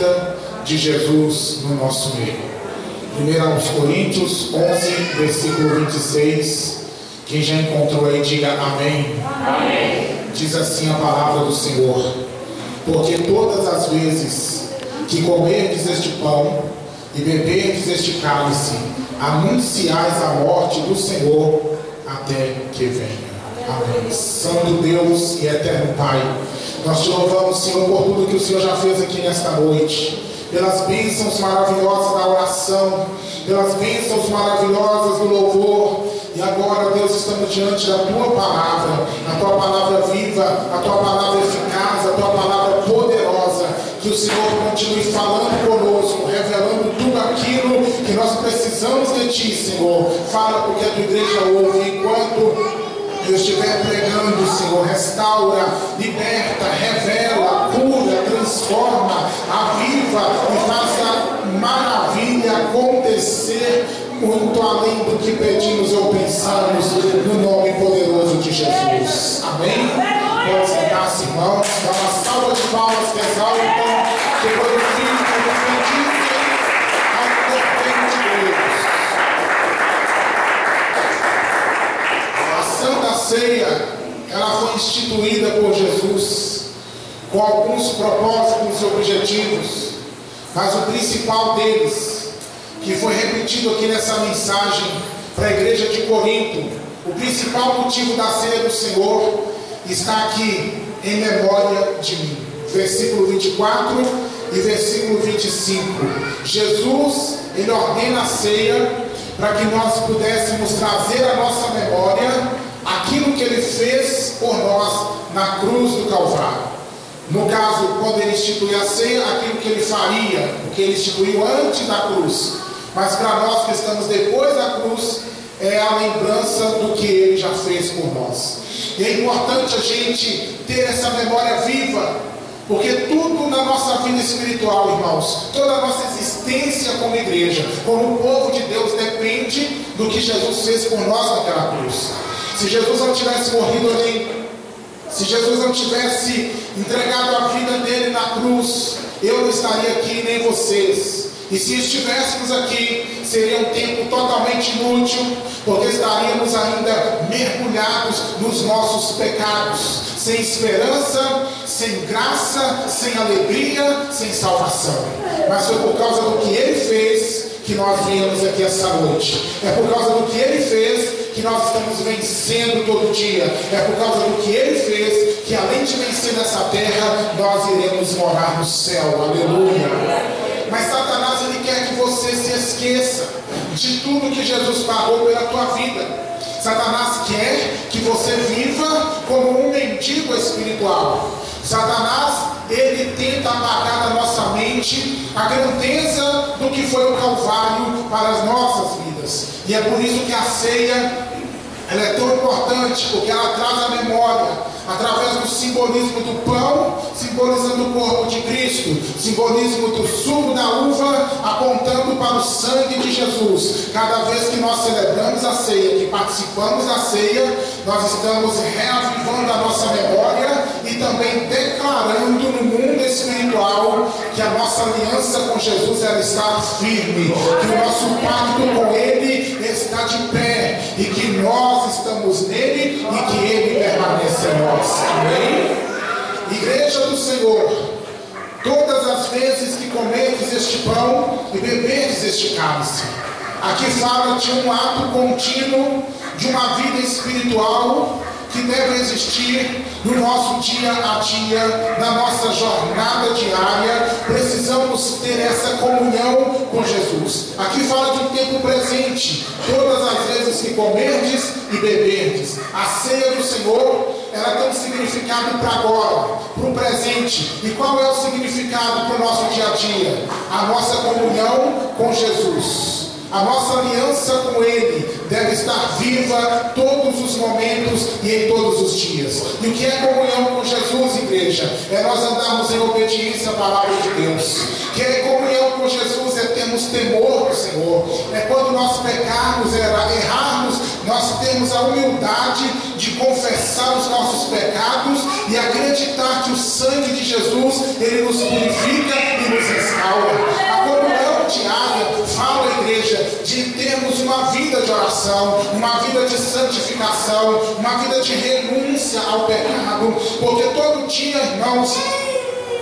vida de Jesus no nosso meio. 1 Coríntios 11, versículo 26. Quem já encontrou aí, diga amém. Amém. Diz assim a palavra do Senhor: porque todas as vezes que comerdes este pão e beberdes este cálice, anunciais a morte do Senhor até que venha. Amém. Santo Deus e eterno Pai, nós te louvamos, Senhor, por tudo que o Senhor já fez aqui nesta noite, pelas bênçãos maravilhosas da oração, pelas bênçãos maravilhosas do louvor. E agora, Deus, estamos diante da Tua palavra, a Tua palavra viva, a Tua palavra eficaz, a Tua palavra poderosa. Que o Senhor continue falando conosco, revelando tudo aquilo que nós precisamos de Ti, Senhor. Fala porque a Tua igreja ouve. Enquanto eu estiver pregando, Senhor, restaura, liberta, revela, cura, transforma, aviva e faça maravilha acontecer muito além do que pedimos ou pensamos, no nome poderoso de Jesus. Amém? Pode sentar-se, irmãos. Dá uma salva de palmas que exaltam, que glorificam, que bendizem ao potente Deus. A Santa Ceia, ela foi instituída por Jesus com alguns propósitos e objetivos, mas o principal deles, que foi repetido aqui nessa mensagem para a igreja de Corinto, o principal motivo da ceia do Senhor está aqui: em memória de mim. Versículo 24 e versículo 25. Jesus, ele ordena a ceia para que nós pudéssemos trazer à nossa memória aquilo que ele fez por nós na cruz do Calvário. No caso, quando ele institui a ceia, aquilo que ele faria, o que ele instituiu antes da cruz. Mas para nós que estamos depois da cruz, é a lembrança do que ele já fez por nós. E é importante a gente ter essa memória viva, porque tudo na nossa vida espiritual, irmãos, toda a nossa existência como igreja, como povo de Deus, depende do que Jesus fez por nós naquela cruz. Se Jesus não tivesse morrido ali, se Jesus não tivesse entregado a vida dele na cruz, eu não estaria aqui, nem vocês. E se estivéssemos aqui, seria um tempo totalmente inútil, porque estaríamos ainda mergulhados nos nossos pecados, sem esperança, sem graça, sem alegria, sem salvação. Mas foi por causa do que ele fez que nós viemos aqui essa noite. É por causa do que ele fez que nós estamos vencendo todo dia. É por causa do que ele fez que, além de vencer nessa terra, nós iremos morar no céu. Aleluia. Mas Satanás, ele quer que você se esqueça de tudo que Jesus pagou pela tua vida. Satanás quer que você viva como um mendigo espiritual. Satanás, ele tenta apagar da nossa mente a grandeza do que foi o Calvário para as nossas vidas. E é por isso que a ceia, ela é tão importante, porque ela traz a memória, através do simbolismo do pão, simbolizando o corpo de Cristo, simbolismo do sumo da uva, apontando para o sangue de Jesus. Cada vez que nós celebramos a ceia, que participamos da ceia, nós estamos reavivando a nossa memória e também declarando no mundo espiritual que a nossa aliança com Jesus, ela está firme, que o nosso pacto com Ele está de pé e que nós estamos nele e que Ele permanece em nós. Amém? Igreja do Senhor, todas as vezes que comerdes este pão e beberdes este cálice, aqui fala de um ato contínuo, de uma vida espiritual que deve existir no nosso dia a dia, na nossa jornada diária. Precisamos ter essa comunhão com Jesus. Aqui fala de um tempo presente, todas as vezes que comerdes e beberdes. A ceia do Senhor, ela tem um significado para agora, para o presente. E qual é o significado para o nosso dia a dia? A nossa comunhão com Jesus. A nossa aliança com Ele deve estar viva todos os momentos e em todos os dias. E o que é comunhão com Jesus, igreja? É nós andarmos em obediência à palavra de Deus. O que é comunhão com Jesus? É termos temor do Senhor. É quando nós pecarmos, errarmos, nós temos a humildade de confessar os nossos pecados e acreditar que o sangue de Jesus, Ele nos purifica e nos restaura. uma vida de renúncia ao pecado, porque todo dia, irmãos,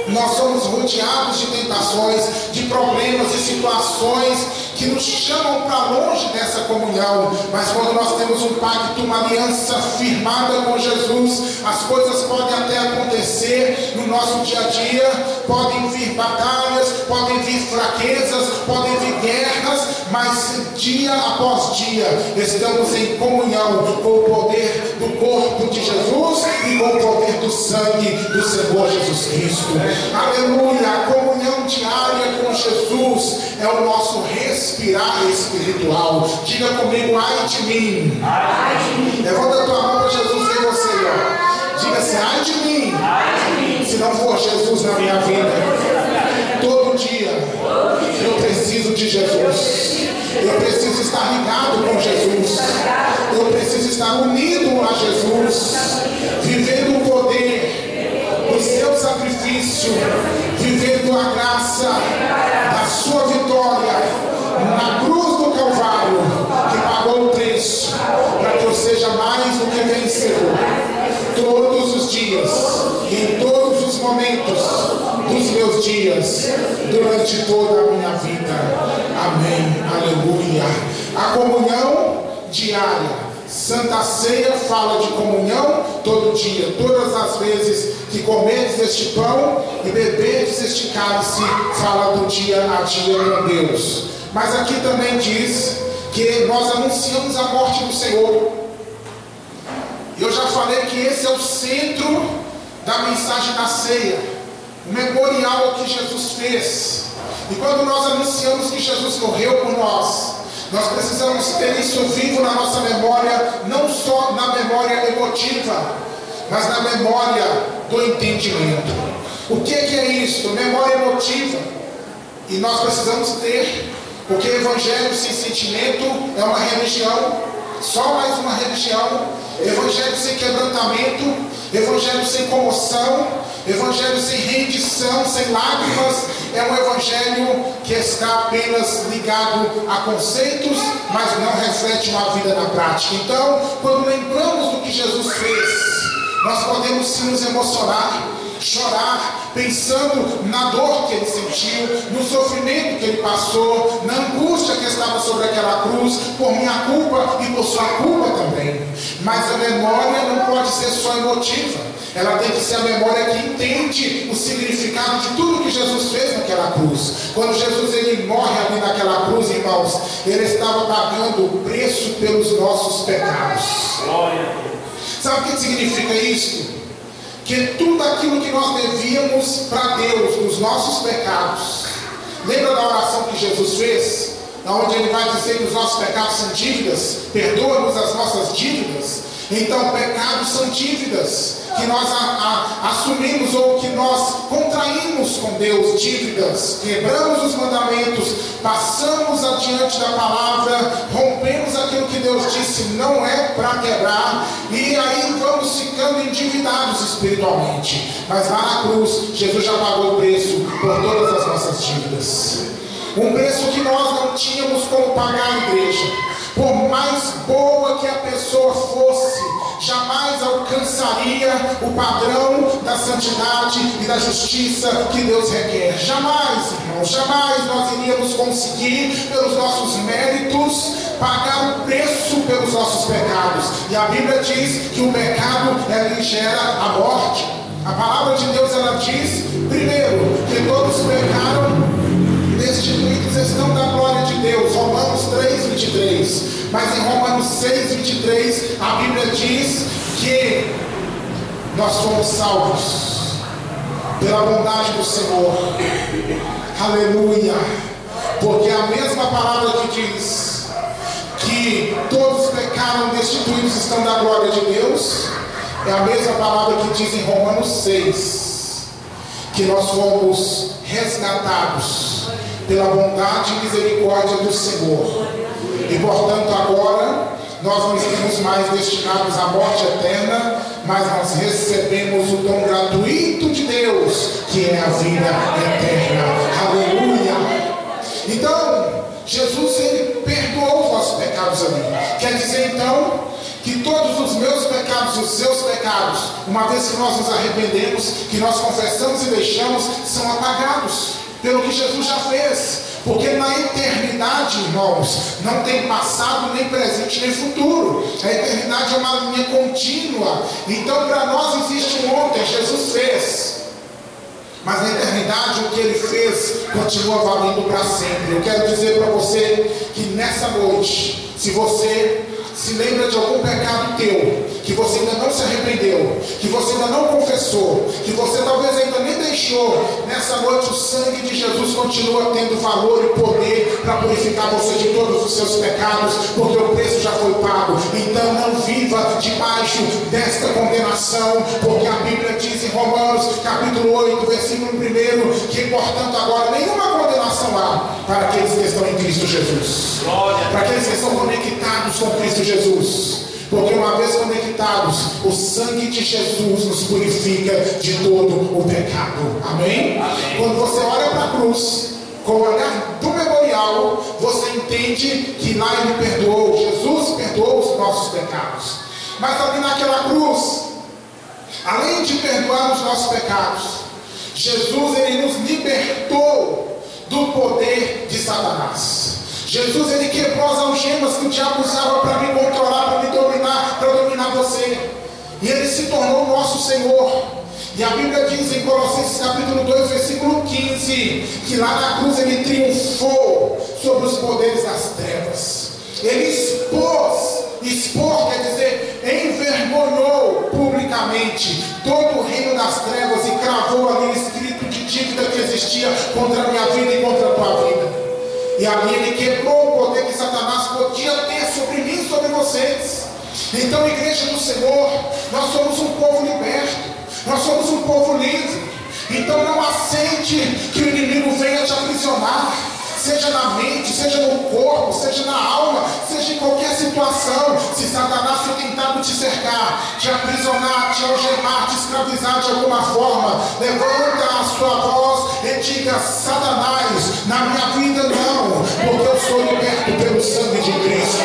nós somos rodeados de tentações, de problemas e situações que nos chamam para longe dessa comunhão. Mas quando nós temos um pacto, uma aliança firmada com Jesus, as coisas podem até acontecer no nosso dia a dia, podem vir batalhas, podem vir fraquezas, podem vir guerras, mas dia após dia estamos em comunhão com o poder do corpo de Jesus e com o poder do sangue do Senhor Jesus Cristo. Aleluia! A comunhão diária com Jesus é o nosso respirar espiritual. Diga comigo, ai de mim. Levanta a tua mão para Jesus ver você, ó. Diga assim, ai de mim. Se não for Jesus na minha vida. Todo dia eu preciso de Jesus. Eu preciso estar ligado com Jesus. Eu preciso estar unido a Jesus, vivendo o poder do seu sacrifício, vivendo a graça da sua vitória na cruz do Calvário, que pagou o preço para que eu seja mais do que vencedor todos os dias, em todos os momentos dos meus dias, durante toda a minha vida. Amém, aleluia. A comunhão diária. Santa Ceia fala de comunhão todo dia. Todas as vezes que comedes este pão e bebedes este cálice, fala do dia a dia com Deus. Mas aqui também diz que nós anunciamos a morte do Senhor. Eu já falei que esse é o centro da mensagem da ceia, o memorial ao que Jesus fez. E quando nós anunciamos que Jesus morreu por nós precisamos ter isso vivo na nossa memória, não só na memória emotiva, mas na memória do entendimento. O que é isso? Memória emotiva. E nós precisamos ter, porque evangelho sem sentimento é uma religião, só mais uma religião. Evangelho sem quebrantamento, evangelho sem comoção, evangelho sem rendição, sem lágrimas, é um evangelho que está apenas ligado a conceitos, mas não reflete uma vida na prática. Então, quando lembramos do que Jesus fez, nós podemos sim nos emocionar, chorar, pensando na dor que ele sentiu, no sofrimento que ele passou, na angústia que estava sobre aquela cruz, por minha culpa e por sua culpa também. Mas a memória não pode ser só emotiva, ela tem que ser a memória que entende o significado de tudo que Jesus fez naquela cruz. Quando Jesus ele morre ali naquela cruz, irmãos, ele estava pagando o preço pelos nossos pecados. Sabe o que significa isso? Que tudo aquilo que nós devíamos para Deus, nos nossos pecados. Lembra da oração que Jesus fez? Onde ele vai dizer que os nossos pecados são dívidas, perdoa-nos as nossas dívidas. Então, pecados são dívidas que nós assumimos ou que nós contraímos com Deus, dívidas, quebramos os mandamentos, passamos adiante da palavra, rompemos aquilo que Deus disse não é para quebrar, e aí vamos ficando endividados espiritualmente. Mas lá na cruz, Jesus já pagou o preço por todas as nossas dívidas, um preço que nós não tínhamos como pagar a igreja. Por mais boa que a pessoa fosse, jamais alcançaria o padrão da santidade e da justiça que Deus requer. Jamais, irmão, jamais nós iríamos conseguir, pelos nossos méritos, pagar o preço pelos nossos pecados. E a Bíblia diz que o pecado ele gera a morte. A palavra de Deus ela diz, primeiro, que todos pecaram, destituídos estão da glória de Deus, Romanos 3:23. Mas em Romanos 6:23 a Bíblia diz que nós fomos salvos pela bondade do Senhor. Aleluia! Porque a mesma palavra que diz que todos pecaram, destituídos estão da glória de Deus, é a mesma palavra que diz em Romanos 6 que nós fomos resgatados pela bondade e misericórdia do Senhor. E portanto agora nós não estamos mais destinados à morte eterna, mas nós recebemos o dom gratuito de Deus, que é a vida eterna. Aleluia! Então Jesus ele perdoou os nossos pecados ali. Quer dizer então que todos os meus pecados pecados, os seus pecados, uma vez que nós nos arrependemos, que nós confessamos e deixamos, são apagados pelo que Jesus já fez. Porque na eternidade, irmãos, não tem passado, nem presente, nem futuro. A eternidade é uma linha contínua. Então para nós existe um ontem, Jesus fez. Mas na eternidade o que Ele fez continua valendo para sempre. Eu quero dizer para você que nessa noite, se você se lembra de algum pecado teu, que você ainda não se arrependeu, que você ainda não confessou, que você talvez ainda nem deixou, nessa noite o sangue de Jesus continua tendo valor e poder para purificar você de todos os seus pecados, porque o preço já foi pago. Então não viva debaixo desta condenação, porque a Bíblia diz em Romanos capítulo 8, versículo 1, que portanto agora nenhuma condenação há para aqueles que estão em Cristo Jesus. Glória. Para aqueles que estão conectados com Cristo Jesus. Porque uma vez conectados, o sangue de Jesus nos purifica de todo o pecado. Amém? Amém. Quando você olha para a cruz, com o olhar do memorial, você entende que lá Ele perdoou. Jesus perdoou os nossos pecados. Mas ali naquela cruz, além de perdoar os nossos pecados, Jesus, Ele nos libertou do poder de Satanás. Jesus, Ele quebrou as algemas que o diabo usava para me controlar, para me dominar, para dominar você. E Ele se tornou nosso Senhor. E a Bíblia diz em Colossenses capítulo 2, versículo 15, que lá na cruz Ele triunfou sobre os poderes das trevas. Ele expor quer dizer, envergonhou publicamente todo o reino das trevas e cravou ali o escrito de dívida que existia contra a minha vida e contra a tua vida. E ali Ele quebrou o poder que Satanás podia ter sobre mim e sobre vocês. Então, igreja do Senhor, nós somos um povo liberto, nós somos um povo livre. Então não aceite que o inimigo venha te aprisionar, seja na mente, seja no corpo, seja na alma, seja em qualquer situação. Se Satanás for tentado te cercar, te aprisionar, te algemar, te escravizar de alguma forma, levanta a sua voz e diga: Satanás, na minha vida não, porque eu sou liberto pelo sangue de Cristo.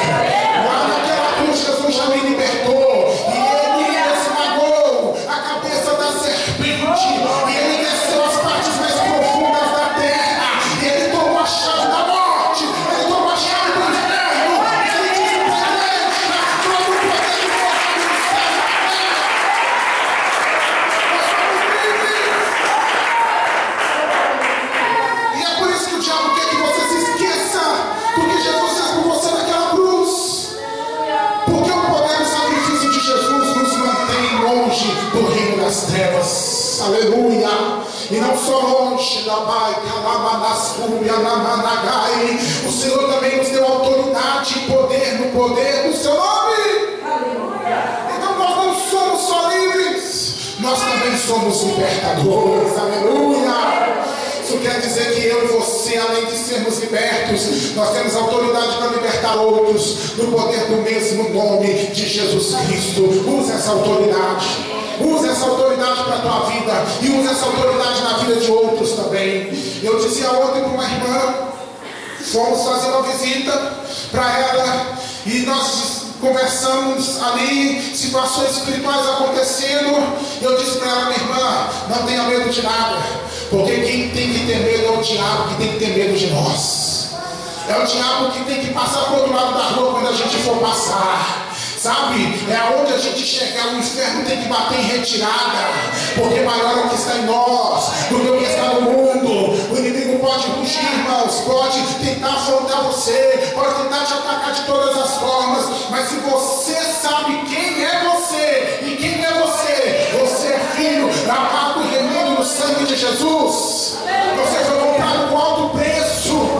Lá naquela cruz Jesus já me libertou, e Ele esmagou a cabeça da serpente, e Ele desceu as partes mais profundas da terra, e Ele tomou a chave da morte, Ele tomou a chave do inferno, e Ele despeja todo o poder de morte do céu. Nós somos livres. E é por isso que o diabo quer que você se esqueça do que Jesus fez por você naquela cruz. Porque o poder do sacrifício de Jesus nos mantém longe do reino das trevas. Aleluia. E não só longe, o Senhor também nos deu autoridade e poder no poder do seu nome. Então nós não somos só livres, nós também somos libertadores. Aleluia. Isso quer dizer que eu e você, além de sermos libertos, nós temos autoridade para libertar outros no poder do mesmo nome de Jesus Cristo. Use essa autoridade. Use essa autoridade para a tua vida e use essa autoridade na vida de outros também. Eu dizia ontem para uma irmã, fomos fazer uma visita para ela e nós conversamos ali, situações espirituais acontecendo. Eu disse para ela: minha irmã, não tenha medo de nada, porque quem tem que ter medo é o diabo, que tem que ter medo de nós. É o diabo que tem que passar para o outro lado da rua quando a gente for passar. Sabe, é aonde a gente chegar, o inferno tem que bater em retirada, porque maior é o que está em nós do que o que está no mundo. O inimigo pode fugir, irmãos, pode tentar afrontar você, pode tentar te atacar de todas as formas, mas se você sabe quem é você e quem é você, você é filho, lavado e remido no sangue de Jesus. Você foi comprado com alto preço,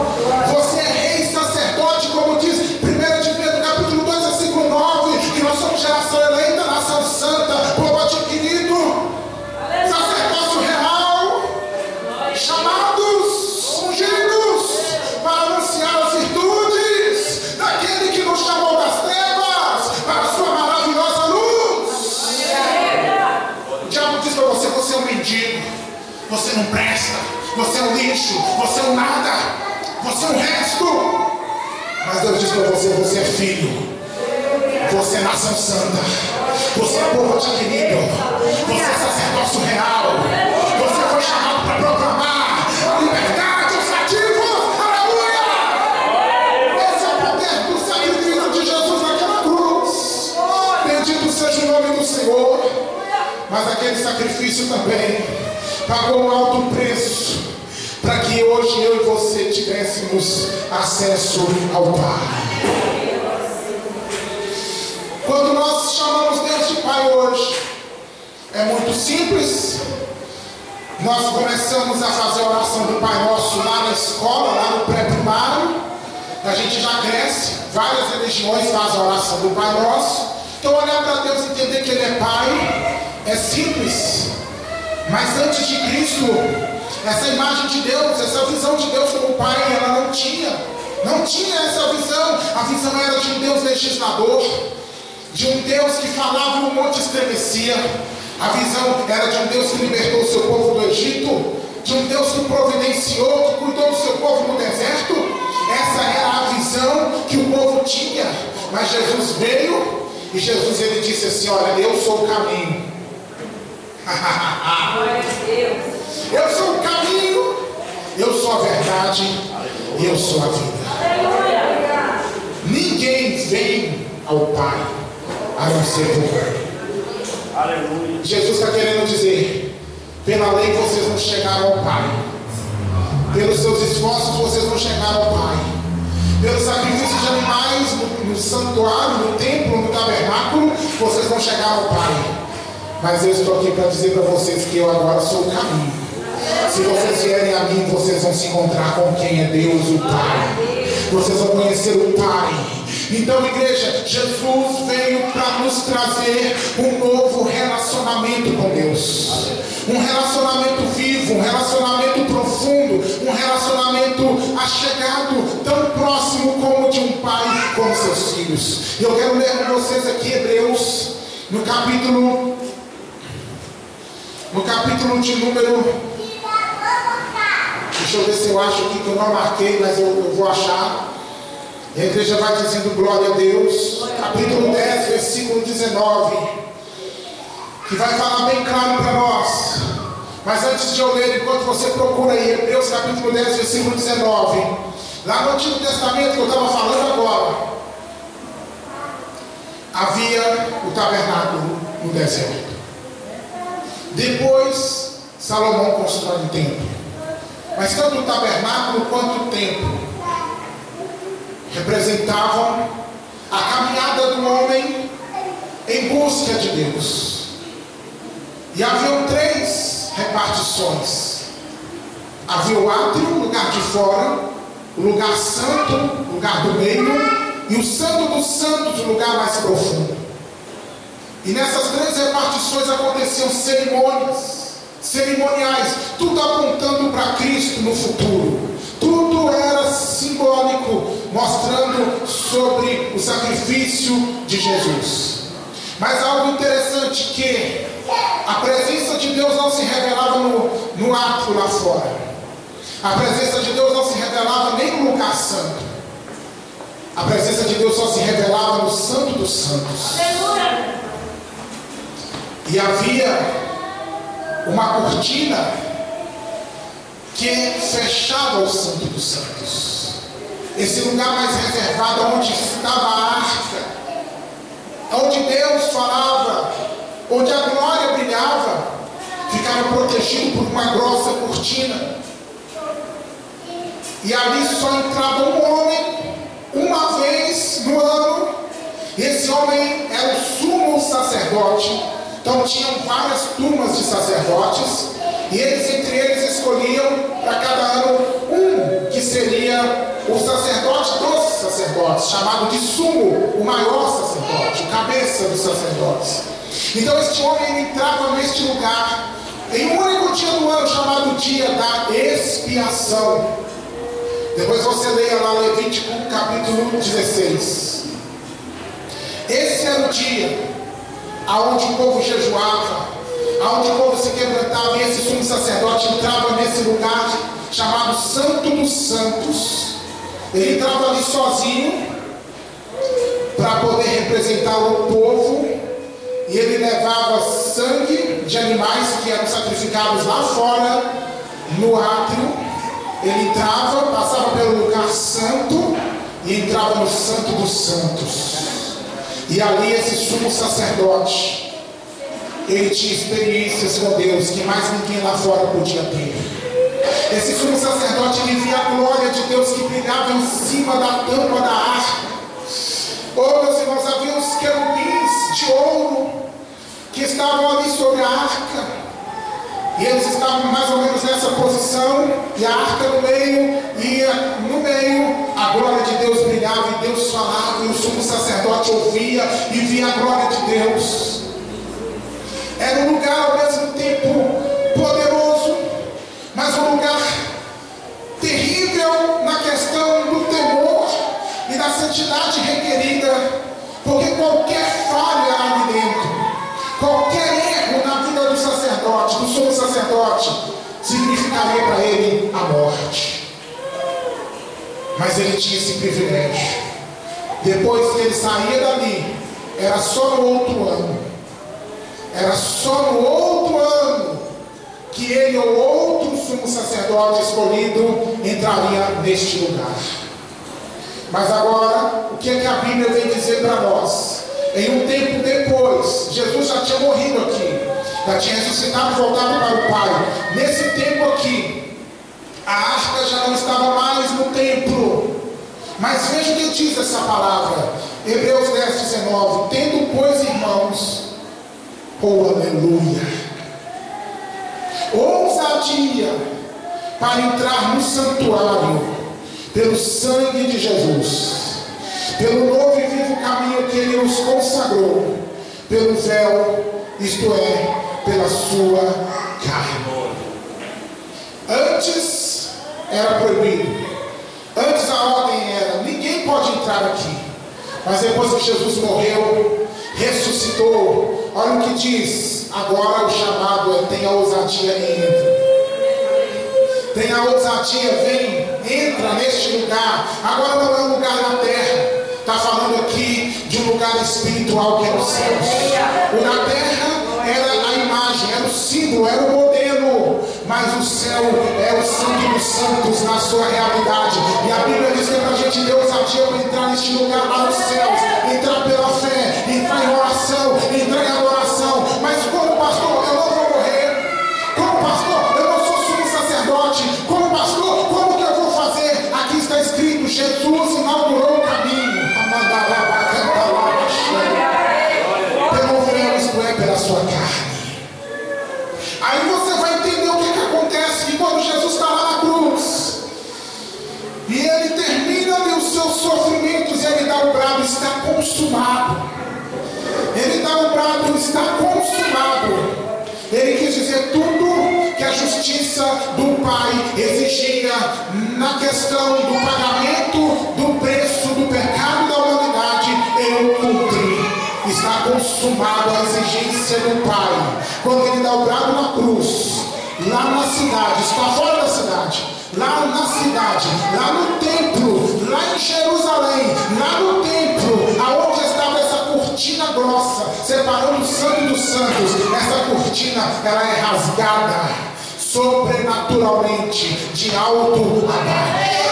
você é rei e sacerdote, como diz 1 de Pedro capítulo 2, versículo 9, que nós somos geração eleita, nação santa, povo adquirido, sacerdócio real, chamados, ungidos, para anunciar as virtudes daquele que nos chamou das trevas para a sua maravilhosa luz. O diabo diz para você: você é um mendigo, você não presta, você é um lixo, você é um nada, você é um resto. Mas Deus diz para você: você é filho. Você é nação santa. Você é povo adquirido. Você é sacerdócio real. Você foi chamado para proclamar a liberdade dos cativos. Aleluia! Esse é o poder do sacrifício de Jesus naquela cruz. Bendito seja o nome do Senhor. Mas aquele sacrifício também pagou um alto preço para que hoje eu e você tivéssemos acesso ao Pai. Quando nós chamamos Deus de Pai hoje, é muito simples. Nós começamos a fazer a oração do Pai Nosso lá na escola, lá no pré-primário. A gente já cresce, várias religiões fazem a oração do Pai Nosso. Então olhar para Deus e entender que Ele é Pai é simples. Mas antes de Cristo, essa imagem de Deus, essa visão de Deus como Pai, ela não tinha essa visão. A visão era de um Deus legislador, de um Deus que falava e o monte estremecia. A visão era de um Deus que libertou o seu povo do Egito, de um Deus que providenciou, que cuidou do seu povo no deserto. Essa era a visão que o povo tinha. Mas Jesus veio e Jesus ele disse assim: olha, eu sou o caminho. Eu sou o caminho, eu sou a verdade e eu sou a vida. Ninguém vem ao Pai a não ser por mim. Aleluia. Jesus está querendo dizer: pela lei vocês não chegaram ao Pai, pelos seus esforços vocês não chegaram ao Pai, pelos sacrifícios de animais no santuário, no templo, no tabernáculo, vocês não chegaram ao Pai. Mas eu estou aqui para dizer para vocês que eu agora sou o caminho. Se vocês vierem a mim, vocês vão se encontrar com quem é Deus, o Pai. Vocês vão conhecer o Pai. Então, igreja, Jesus veio para nos trazer um novo relacionamento com Deus. Um relacionamento vivo, um relacionamento profundo, um relacionamento achegado, tão próximo como de um pai com seus filhos. E eu quero ler com vocês aqui Hebreus, no capítulo de número... Deixa eu ver se eu acho aqui, que eu não marquei, mas eu vou achar. E a igreja vai dizendo glória a Deus. Capítulo 10, versículo 19. Que vai falar bem claro para nós. Mas antes de eu ler, enquanto você procura aí, Hebreus capítulo 10, versículo 19. Lá no Antigo Testamento, que eu estava falando agora, havia o tabernáculo no deserto. Depois, Salomão constrói um templo. Mas tanto o tabernáculo quanto o templo representavam a caminhada do homem em busca de Deus. E haviam 3 repartições. Havia o átrio, o lugar de fora, o lugar santo, o lugar do meio, e o santo dos santos, o lugar mais profundo. E nessas 3 repartições aconteciam cerimoniais, tudo apontando para Cristo no futuro. Tudo era simbólico, mostrando sobre o sacrifício de Jesus. Mas algo interessante, que a presença de Deus não se revelava no átrio lá fora. A presença de Deus não se revelava nem no lugar santo. A presença de Deus só se revelava no Santo dos Santos. E havia uma cortina que fechava o Santo dos Santos. Esse lugar mais reservado, onde estava a arca, onde Deus falava, onde a glória brilhava, ficava protegido por uma grossa cortina. E ali só entrava um homem uma vez no ano. E esse homem era o sumo sacerdote. Então tinham várias turmas de sacerdotes, e eles entre eles escolhiam para cada ano um que seria o sacerdote dos sacerdotes, chamado de sumo, o maior sacerdote, o cabeça dos sacerdotes. Então este homem entrava neste lugar em um único dia do ano, chamado dia da expiação. Depois você leia lá Levítico capítulo 16. Esse era o dia aonde o povo jejuava, aonde o povo se quebrantava, e esse sumo sacerdote entrava nesse lugar chamado Santo dos Santos. Ele entrava ali sozinho para poder representava o povo, e ele levava sangue de animais que eram sacrificados lá fora, no átrio. Ele entrava, passava pelo lugar santo e entrava no Santo dos Santos. E ali esse sumo sacerdote, ele tinha experiências com Deus que mais ninguém lá fora podia ter. Esse sumo sacerdote, ele via a glória de Deus que brilhava em cima da tampa da arca. Oh, meus irmãos, havia os querubins de ouro que estavam ali sobre a arca. E eles estavam mais ou menos nessa posição, e a arca no meio, e no meio a glória de Deus brilhava, e Deus falava, e o sumo sacerdote ouvia e via a glória de Deus. Era um lugar ao mesmo tempo poderoso, mas um lugar terrível na questão do temor e da santidade requerida, porque qualquer falha ali dentro, qualquer erro na vida do sacerdote, do sumo sacerdote, significaria para ele a morte. Mas ele tinha esse privilégio. Depois que ele saía dali, era só no outro ano. Era só no outro ano que ele ou outro sumo sacerdote escolhido entraria neste lugar. Mas agora, o que é que a Bíblia vem dizer para nós? Em um tempo depois, Jesus já tinha morrido aqui, já tinha ressuscitado e voltado para o Pai. Nesse tempo aqui, a arca já não estava mais no templo. Mas veja o que diz essa palavra, Hebreus 10:19: tendo, pois, irmãos, oh aleluia, ousadia para entrar no santuário pelo sangue de Jesus, pelo novo e vivo caminho que ele nos consagrou, pelo véu, isto é, pela sua carne. Antes era proibido, antes a ordem era: ninguém pode entrar aqui. Mas depois que Jesus morreu, ressuscitou, olha o que diz. Agora o chamado é: tenha ousadia e entra. Tenha ousadia, vem, entra neste lugar. Agora não é um lugar na terra, está falando aqui de um lugar espiritual que é os céus. O na terra era a imagem, era o símbolo, era o modelo, mas o céu é o Santo dos Santos na sua realidade. E a Bíblia diz que é para a gente ter ousadia para entrar neste lugar lá nos céus, entrar pela fé, entrar em oração, entrar em adoração. Mas como pastor, eu não vou morrer. Como pastor, eu não sou sumo sacerdote. Como pastor, como que eu vou fazer? Aqui está escrito: Jesus inaugurou o caminho. Pelo véu, isto é, pela sua carne. Aí você vai entender o que acontece, que quando Jesus está lá na cruz, e ele termina ali os seus sofrimentos, ele dá o brado: está consumado. Ele dá o brado: está consumado. Ele quis dizer tudo que a justiça do Pai exigia na questão do pagamento do preço do pecado da humanidade. Eu cumpri. Está consumado a exigência do Pai. Quando ele dá o brado na cruz, lá na cidade, está fora da cidade, lá na cidade, lá no templo, lá em Jerusalém, lá no templo, aonde estava essa cortina grossa, separando o Santo dos Santos, essa cortina, ela é rasgada sobrenaturalmente, de alto a baixo.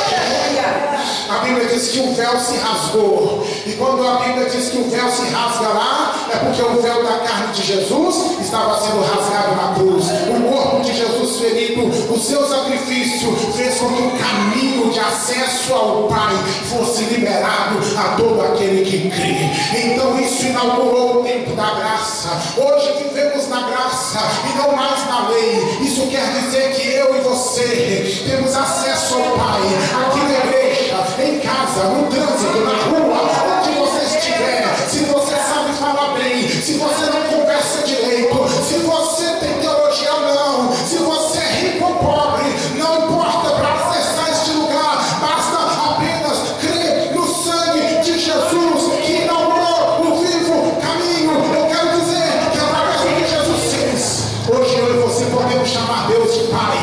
A Bíblia diz que o véu se rasgou. E quando a Bíblia diz que o véu se rasga lá, é porque o véu da carne de Jesus estava sendo rasgado na cruz. O corpo de Jesus ferido, o seu sacrifício fez com que o caminho de acesso ao Pai fosse liberado a todo aquele que crê. Então isso inaugurou o tempo da graça. Hoje vivemos na graça e não mais na lei. Isso quer dizer que eu e você temos acesso ao Pai, aqui na igreja, em casa, no trânsito, na rua, onde você estiver. Se você sabe falar bem, se você não conversa direito, se você tem teologia ou não, se você é rico ou pobre, não importa. Para acessar este lugar, basta apenas crer no sangue de Jesus, que inaugurou o vivo caminho. Eu quero dizer que através do que Jesus fez, hoje eu e você podemos chamar Deus de Pai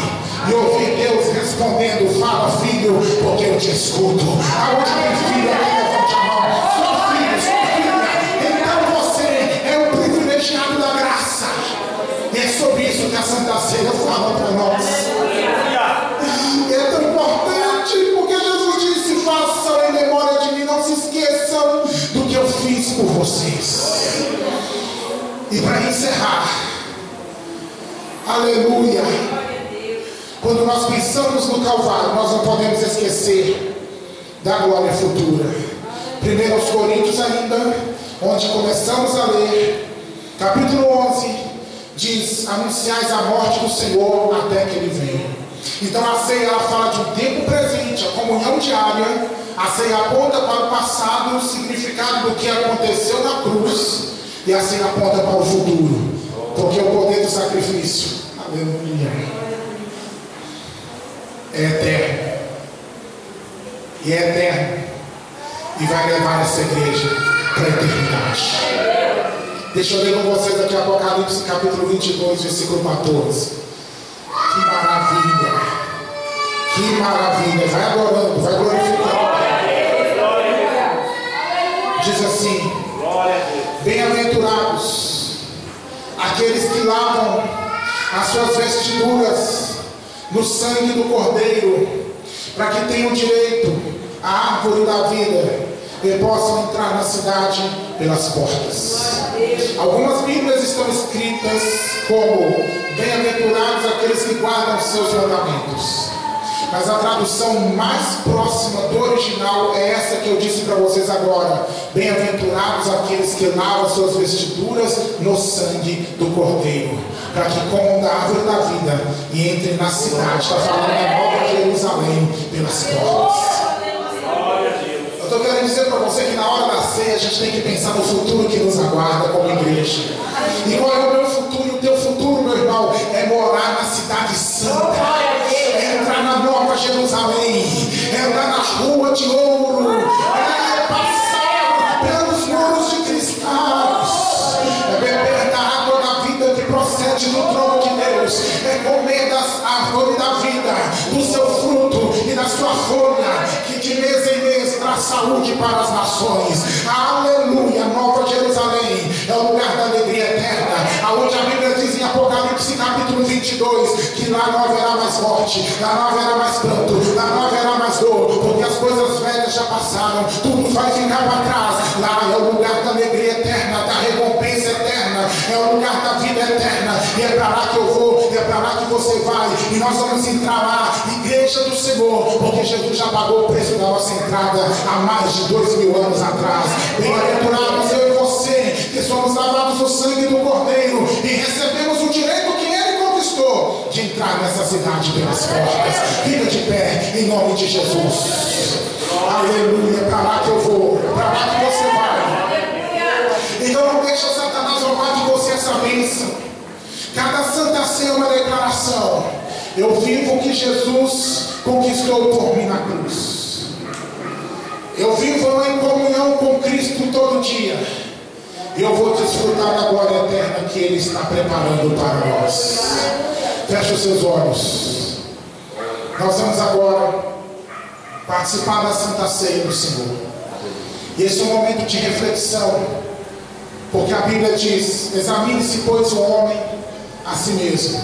e ouvir Deus respondendo: fala, filho, porque eu te escuto. Aonde tem filho, levante a mão. Só filho, só filha, fiz por vocês. E para encerrar, aleluia, quando nós pensamos no Calvário, nós não podemos esquecer da glória futura. 1 Coríntios ainda, onde começamos a ler, capítulo 11, diz: anunciais a morte do Senhor até que Ele venha. Então a ceia, ela fala de um tempo presente, a comunhão diária. A ceia aponta para o passado, o significado do que aconteceu na cruz, e a ceia aponta para o futuro, porque o poder do sacrifício, aleluia, é eterno, e é eterno, e vai levar essa igreja para a eternidade. Deixa eu ler com vocês aqui Apocalipse capítulo 22, versículo 14. Que maravilha, que maravilha. Vai adorando, vai glorificando. Diz assim: bem-aventurados aqueles que lavam as suas vestiduras no sangue do Cordeiro, para que tenham direito à árvore da vida e possam entrar na cidade pelas portas. Algumas Bíblias estão escritas como bem-aventurados aqueles que guardam seus mandamentos, mas a tradução mais próxima do original é essa que eu disse para vocês agora: bem-aventurados aqueles que lavam suas vestiduras no sangue do Cordeiro, para que comam da árvore da vida e entrem na cidade. Está falando da Nova Jerusalém pelas portas. Eu estou querendo dizer para você que na hora da ceia a gente tem que pensar no futuro que nos aguarda como igreja. E qual é o meu futuro e o teu futuro, meu irmão? É morar na cidade santa, é entrar na Nova Jerusalém, é andar na rua de ouro, é passar pelos muros de cristais, é beber da água da vida que procede do trono de Deus, é comer das árvores da vida, do seu fruto e da sua folha, que de mês em mês traz saúde para as nações. Aleluia. Nova Jerusalém é o lugar da alegria eterna, aonde a Bíblia diz em Apocalipse capítulo 22 que lá não haverá mais morte, lá não haverá mais pranto, lá não haverá mais dor, porque as coisas velhas já passaram, tudo vai ficar para trás. Lá é o lugar da alegria eterna, da recompensa eterna, é o lugar da vida eterna, e é para lá que eu vou, é para lá que você vai, e nós vamos entrar lá, igreja do Senhor, porque Jesus já pagou o preço da nossa entrada há mais de 2000 anos atrás. Bem-aventurados eu e você, que somos lavados no sangue do Cordeiro e recebemos o direito que Ele conquistou de entrar nessa cidade pelas portas. Fica de pé em nome de Jesus. Aleluia. Para lá que eu vou, para lá que você vai. Então não deixa Satanás roubar de você essa bênção. Cada Santa Ceia é uma declaração: eu vivo o que Jesus conquistou por mim na cruz. Eu vivo em comunhão com Cristo todo dia. E eu vou desfrutar da glória eterna que Ele está preparando para nós. Feche os seus olhos. Nós vamos agora participar da Santa Ceia do Senhor. E esse é um momento de reflexão, porque a Bíblia diz: examine-se, pois, o homem a si mesmo,